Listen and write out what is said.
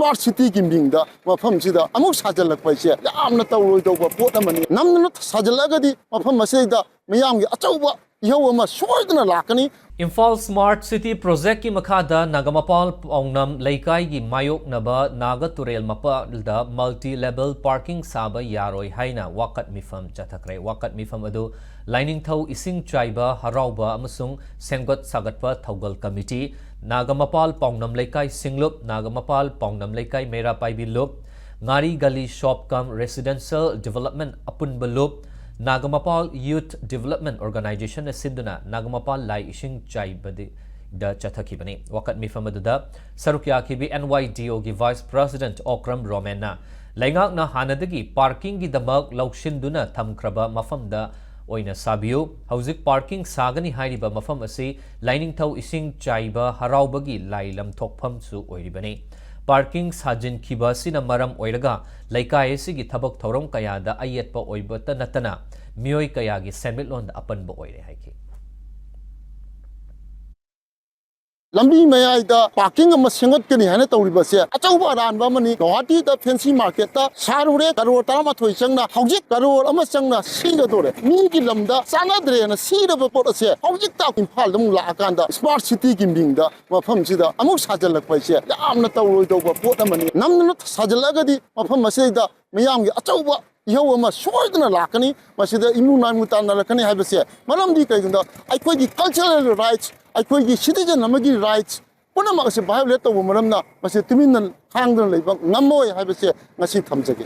smart city की मिंगदा मफमसिदा अमुक साजलकपैसे यामना तौरोइदौबा pot अमनि नमना साजलगदी मफम मसेदा मियामगी अचौबा इहौ अमा सोइदना लाकनी इम्फाल स्मार्ट सिटी प्रोजेक्ट की मखादा नागामपाल पौनम लेकाई की मायोक नबा नागा तुरेल मपालदा मल्टी लेवल पार्किंग साबा यारोई हाइना वाकत मीफम चथखरे वाकत मीफम अदु लाइनिंग थौ इसिंग चाइबा हराउबा अमसुंग सेंगत सागतपा थौगल कमिटी नागामपाल पौनम लेकाई सिंगलुप नागामपाल पौनम लेकाई मेरा पाइबी loop ngari gali shop kam residential development apun balup Nagamapal Youth Development Organization Sinduna Nagamapal Lai Ishing Chai Badi da Chatthakhre bani Wakat Meepham aduda Sarukya kibi NYDO gi Vice President Okram Romena Laingak na hanadagi parking gi damak laushinduna thamkraba mafam da oina sabiu hauzik parking sagani hairiba mafam asi lining thau ising chaiba haraubagi lailam thokpham su oiribani Parking sajin kiba sina maram oiraga laikai sigi thabak thorom kaya da ayetpa oibata natana mioi kaya gi senmitlon da apan ba oire haiki लंबी मयाइदा parking अमा सेंगतकनी हाना तौरिबसे अचौबा अरानबा money Guwahati दा fancy market ता सारुरे करोड़ तरामाथोय चंगना हौजिक करोड़ अमा चंगना सिगदोरे मीगी lambda चानाद्रेना सिरबा पोटसे हौजिक ता इम्फाल दम लाकांदा smart city की मिंगदा मफमसिदा अमुक साजलकपैसे यामना तौरोइदौबा pot अमनी नमना साजलगदी मफम मसेदा मियामगी अचौबा इहौ अमा सोइदना लाकनी मसिदा इमु नामु तानरकनी हाइबसे मरमदी कइगंदा अइखोइगी कल्चरल राइट्स अइखोइगी सिटीजन अमगी राइट्स पुनमक से वायोलेट तौब मरमना मसे तुमिन खांगदन लेबा ngमोय हाइबसे ngasi thamjage